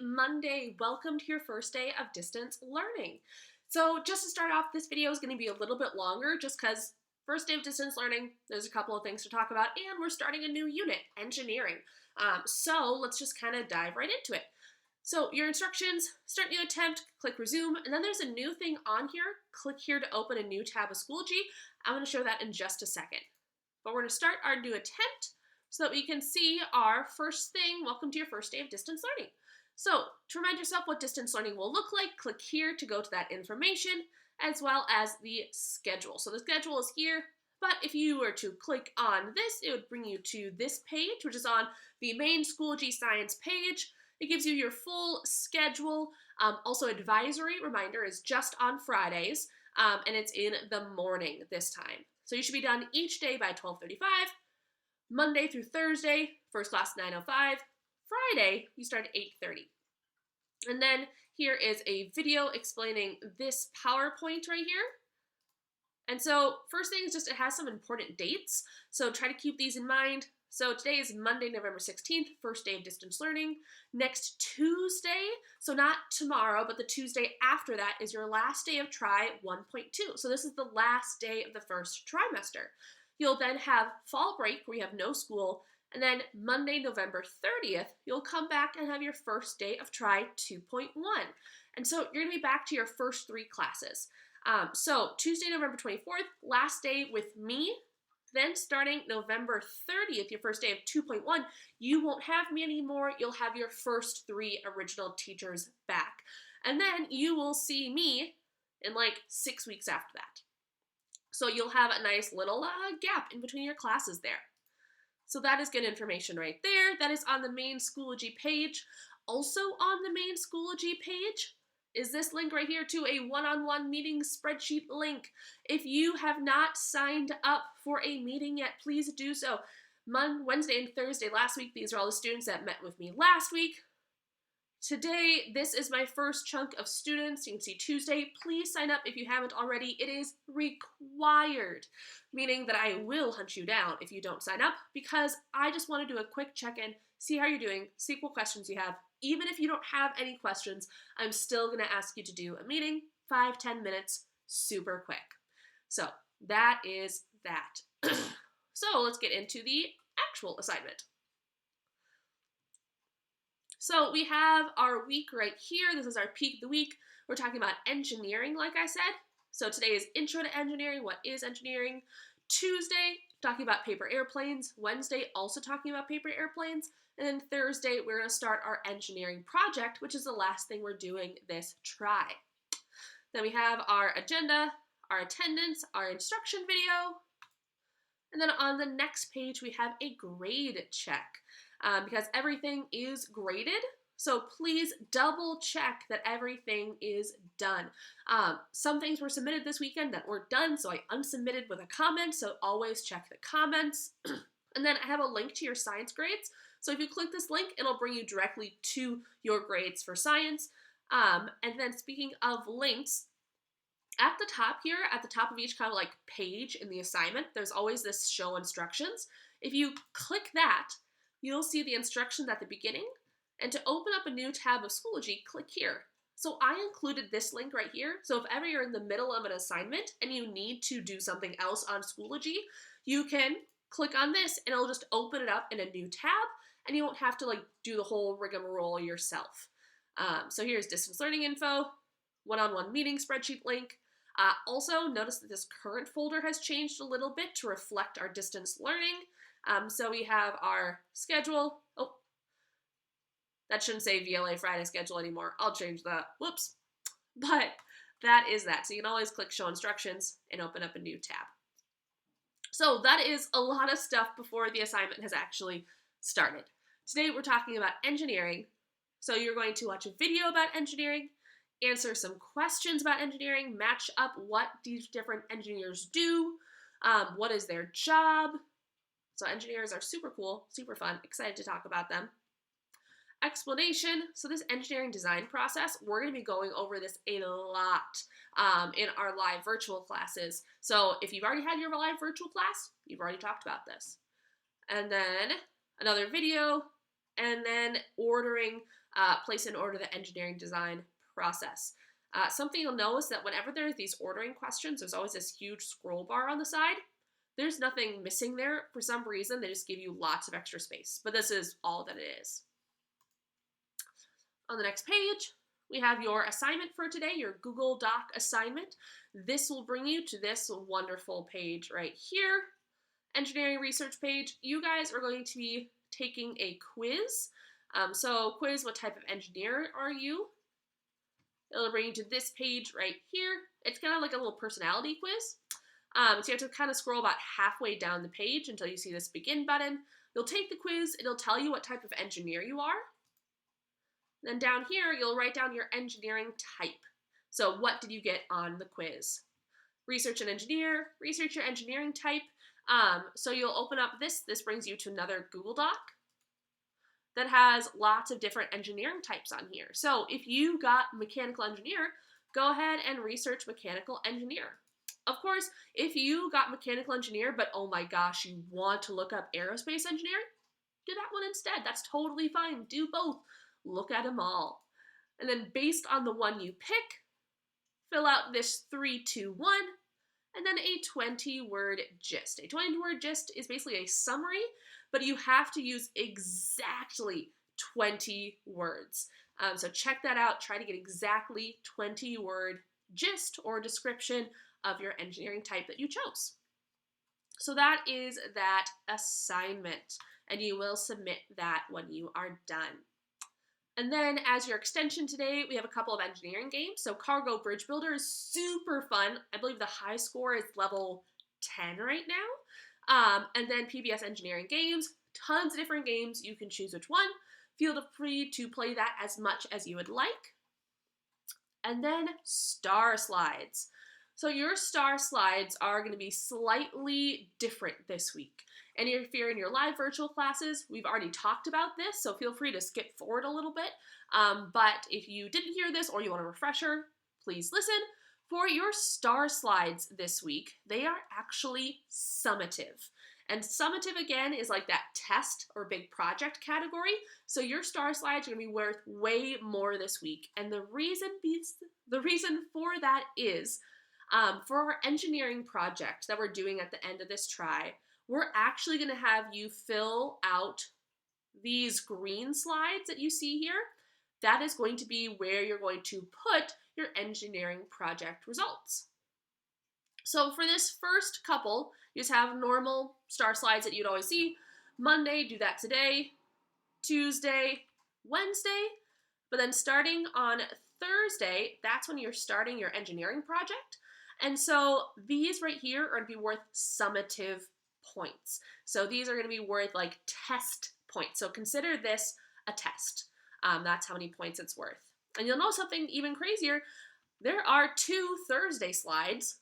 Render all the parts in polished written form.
Monday. Welcome to your first day of distance learning. So just to start off, this video is going to be a little bit longer just because first day of distance learning, there's a couple of things to talk about, and we're starting a new unit, engineering. So let's just kind of dive right into it. So your instructions, start new attempt, click resume, and then there's a new thing on here. Click here to open a new tab of Schoology. I'm going to show that in just a second. But we're going to start our new attempt so that we can see our first thing. Welcome to your first day of distance learning. So to remind yourself what distance learning will look like, click here to go to that information, as well as the schedule. So the schedule is here, but if you were to click on this, it would bring you to this page, which is on the main Schoology Science page. It gives you your full schedule. Also, advisory reminder is just on Fridays, and it's in the morning this time. So you should be done each day by 12:35. Monday through Thursday, first class 9:05. Friday, you start at 8:30. And then here is a video explaining this PowerPoint right here. And so first thing is just it has some important dates. So try to keep these in mind. So today is Monday, November 16th, first day of distance learning. Next Tuesday, so not tomorrow, but the Tuesday after that is your last day of Try 1.2. So this is the last day of the first trimester. You'll then have fall break where you have no school, and then Monday, November 30th, you'll come back and have your first day of Try 2.1. And so you're going to be back to your first 3 classes. So Tuesday, November 24th, last day with me. Then starting November 30th, your first day of 2.1, you won't have me anymore. You'll have your first 3 original teachers back. And then you will see me in like 6 weeks after that. So you'll have a nice little gap in between your classes there. So that is good information right there. That is on the main Schoology page. Also on the main Schoology page is this link right here to a one-on-one meeting spreadsheet link. If you have not signed up for a meeting yet, please do so. Wednesday and Thursday last week, these are all the students that met with me last week. Today, this is my first chunk of students. You can see Tuesday. Please sign up if you haven't already. It is required, meaning that I will hunt you down if you don't sign up, because I just want to do a quick check-in, see how you're doing, see what questions you have. Even if you don't have any questions, I'm still going to ask you to do a meeting, 5-10 minutes, super quick. So that is that. So let's get into the actual assignment. So we have our week right here. This is our peak of the week. We're talking about engineering, like I said. So today is Intro to Engineering. What is engineering? Tuesday, talking about paper airplanes. Wednesday, also talking about paper airplanes. And then Thursday, we're going to start our engineering project, which is the last thing we're doing this try. Then we have our agenda, our attendance, our instruction video. And then on the next page, we have a grade check. Because everything is graded, so please double check that everything is done. Some things were submitted this weekend that weren't done, so I unsubmitted with a comment, so always check the comments. And then I have a link to your science grades, so if you click this link, it'll bring you directly to your grades for science. And then speaking of links, at the top here, at the top of each kind of like page in the assignment, there's always this show instructions. If you click that, you'll see the instructions at the beginning, and to open up a new tab of Schoology, click here. So I included this link right here, so if ever you're in the middle of an assignment and you need to do something else on Schoology, you can click on this and it'll just open it up in a new tab, and you won't have to like do the whole rigmarole yourself. So here's distance learning info, one-on-one meeting spreadsheet link. Also, notice that this current folder has changed a little bit to reflect our distance learning. So we have our schedule. Oh, that shouldn't say VLA Friday schedule anymore. I'll change that. Whoops. But that is that. So you can always click show instructions and open up a new tab. So that is a lot of stuff before the assignment has actually started. Today we're talking about engineering. So you're going to watch a video about engineering, answer some questions about engineering, match up what these different engineers do, what is their job. So engineers are super cool, super fun, excited to talk about them. Explanation. So this engineering design process, we're going to be going over this a lot in our live virtual classes. So if you've already had your live virtual class, you've already talked about this. And then another video, and then ordering place in order the engineering design process. Something you'll notice that whenever there's these ordering questions, there's always this huge scroll bar on the side. There's nothing missing there. For some reason, they just give you lots of extra space, but this is all that it is. On the next page, we have your assignment for today, your Google Doc assignment. This will bring you to this wonderful page right here, engineering research page. You guys are going to be taking a quiz. So quiz, what type of engineer are you? It'll bring you to this page right here. It's kind of like a little personality quiz. So you have to kind of scroll about halfway down the page until you see this begin button. You'll take the quiz, it'll tell you what type of engineer you are. Then down here, you'll write down your engineering type. So what did you get on the quiz? Research and engineer, research your engineering type. So you'll open up this brings you to another Google Doc that has lots of different engineering types on here. So if you got mechanical engineer, go ahead and research mechanical engineer. Of course, if you got mechanical engineer, but oh my gosh, you want to look up aerospace engineering, do that one instead. That's totally fine. Do both. Look at them all. And then based on the one you pick, fill out this 3-2-1, and then a 20-word gist. A 20-word gist is basically a summary, but you have to use exactly 20 words. So check that out. Try to get exactly 20-word gist or description of your engineering type that you chose. So that is that assignment, and you will submit that when you are done. And then as your extension today, we have a couple of engineering games. So Cargo Bridge Builder is super fun. I believe the high score is level 10 right now. And then PBS Engineering Games, tons of different games. You can choose which one. Feel free to play that as much as you would like. And then Star Slides. So your Star Slides are going to be slightly different this week. And if you're in your live virtual classes, we've already talked about this, so feel free to skip forward a little bit. But if you didn't hear this or you want a refresher, please listen. For your Star Slides this week, they are actually summative. And summative, again, is like that test or big project category. So your Star Slides are going to be worth way more this week. And the reason for that is, for our engineering project that we're doing at the end of this try, we're actually going to have you fill out these green slides that you see here. That is going to be where you're going to put your engineering project results. So for this first couple, you just have normal Star Slides that you'd always see. Monday, do that today. Tuesday, Wednesday. But then starting on Thursday, that's when you're starting your engineering project. And so these right here are going to be worth summative points. So these are going to be worth like test points. So consider this a test. That's how many points it's worth. And you'll know something even crazier. There are 2 Thursday slides.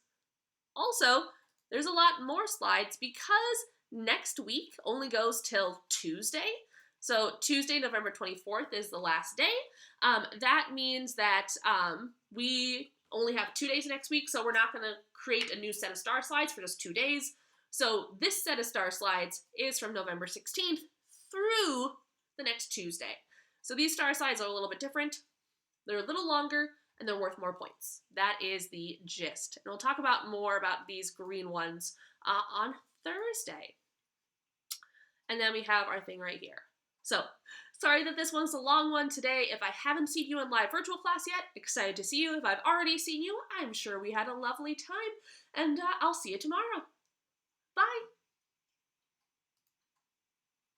Also, there's a lot more slides because next week only goes till Tuesday. So Tuesday, November 24th is the last day. That means that we only have 2 days next week, so we're not going to create a new set of Star Slides for just 2 days. So this set of Star Slides is from November 16th through the next Tuesday. So these Star Slides are a little bit different. They're a little longer, and they're worth more points. That is the gist. And we'll talk about more about these green ones on Thursday. And then we have our thing right here. So, sorry that this one's a long one today. If I haven't seen you in live virtual class yet, excited to see you. If I've already seen you, I'm sure we had a lovely time. And I'll see you tomorrow.